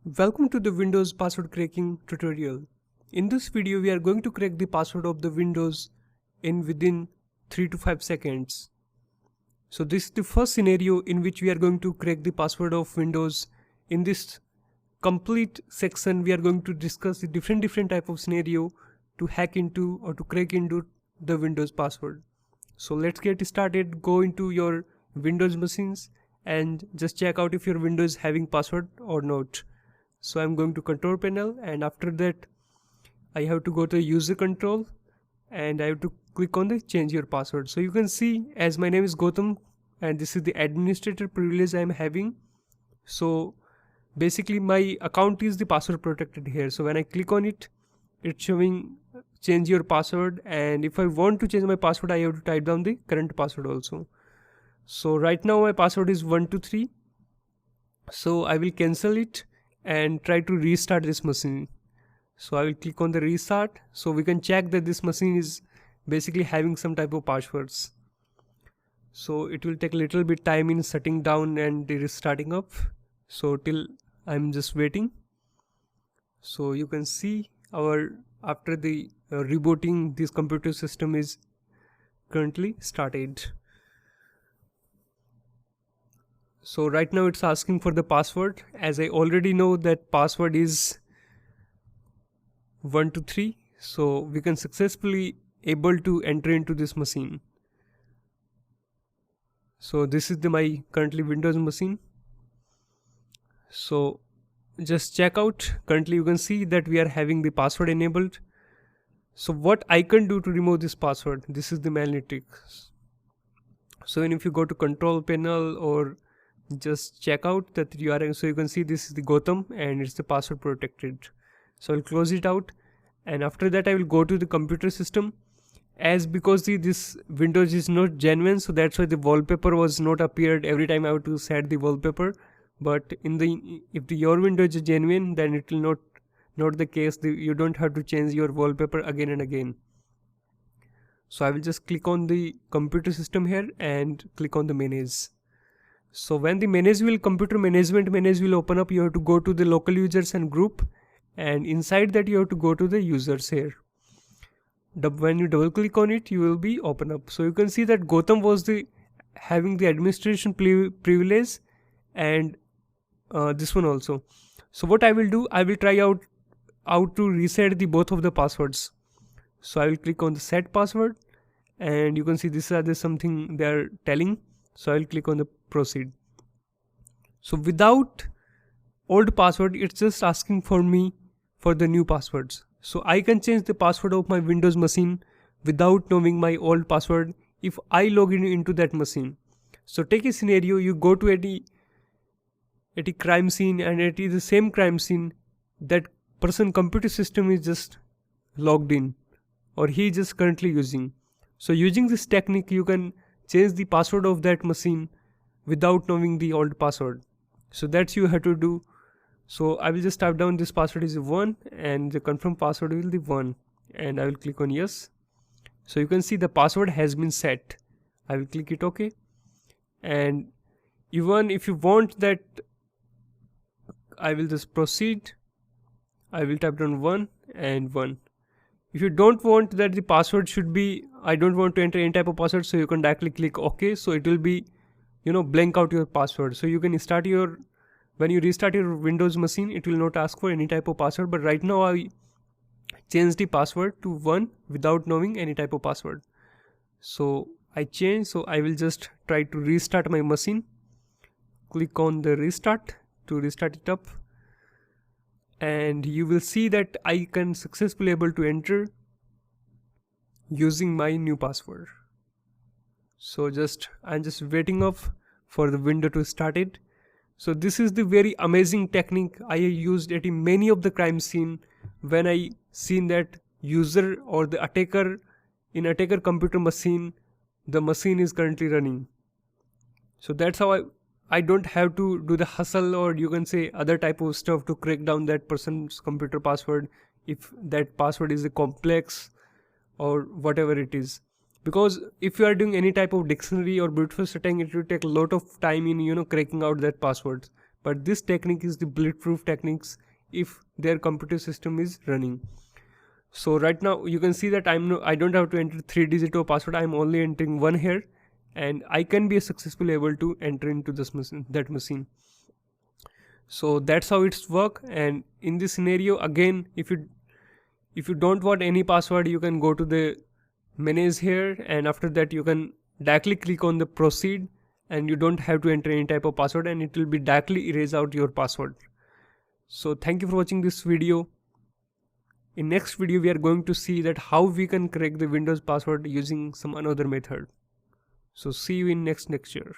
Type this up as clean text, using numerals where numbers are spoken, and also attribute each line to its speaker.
Speaker 1: Welcome to the Windows password cracking tutorial. In this video we are going to crack the password of the Windows within 3 to 5 seconds. So this is the first scenario in which we are going to crack the password of Windows. In this complete section we are going to discuss the different type of scenario to hack into or to crack into the Windows password. So let's get started. Go into your Windows machines and just check out if your Windows is having password or not. So I'm going to control panel, and after that I have to go to user control and I have to click on the change your password. So you can see, as my name is Gautam and this is the administrator privilege I'm having. So basically my account is the password protected here. So when I click on it, it's showing change your password, and if I want to change my password I have to type down the current password also. So right now my password is 123. So I will cancel it and try to restart this machine. So I will click on the restart, so we can check that this machine is basically having some type of passwords. So it will take a little bit time in shutting down and it is starting up. So till I'm just waiting. So you can see after the rebooting, this computer system is currently started. So right now it's asking for the password. As I already know that password is 123, so we can successfully able to enter into this machine. So this is my currently Windows machine. So just check out. Currently you can see that we are having the password enabled. So what I can do to remove this password, this is the manual trick. So if you go to control panel or just check out that you are, so you can see this is the Gautam and it's the password protected. So I'll close it out, and after that I will go to the computer system. As because this Windows is not genuine, so that's why the wallpaper was not appeared every time I have to set the wallpaper. But if your Windows is genuine, then it will not the case. You don't have to change your wallpaper again and again. So I will just click on the computer system here and click on the manage. So when the computer management will open up, you have to go to the local users and group, and inside that you have to go to the users here. When you double click on it, you will be open up. So you can see that Gautam was having the administration privilege, and this one also. So what I will do, I will try out how to reset both of the passwords. So I will click on the set password, and you can see this is something they are telling. So I will click on the proceed. So without old password, it's just asking for me for the new passwords. So I can change the password of my Windows machine without knowing my old password if I log into that machine. So take a scenario, you go to any crime scene, and it is the same crime scene that person computer system is just logged in, or he is just currently using. So using this technique you can change the password of that machine without knowing the old password. So that's you have to do. So I will just type down this password is 1 and the confirm password will be 1, and I will click on yes. So you can see the password has been set. I will click it OK, and even if you want that, I will just proceed. I will type down 1 and 1. If you don't want that the password should be, I don't want to enter any type of password, so you can directly click OK. So it will be, blank out your password. So you can start when you restart your Windows machine, it will not ask for any type of password. But right now I changed the password to 1 without knowing any type of password. So I changed. So I will just try to restart my machine. Click on the restart to restart it up, and you will see that I can successfully able to enter using my new password. So I'm just waiting up for the window to start it. So this is the very amazing technique I used at many of the crime scene when I seen that user or the attacker in attacker computer machine, the machine is currently running. So that's how I don't have to do the hustle, or you can say other type of stuff to crack down that person's computer password if that password is a complex or whatever it is. Because if you are doing any type of dictionary or brute force attack, it will take a lot of time in cracking out that password. but this technique is the bulletproof techniques if their computer system is running. So right now you can see that I don't have to enter 3-digit of password. I'm only entering one here, and I can be successfully able to enter into that machine. So that's how it's work. And in this scenario, again, if you don't want any password, you can go to the manage here, and after that you can directly click on the proceed, and you don't have to enter any type of password, and it will be directly erase out your password. So thank you for watching this video. In next video we are going to see that how we can crack the Windows password using some another method. So see you in next lecture.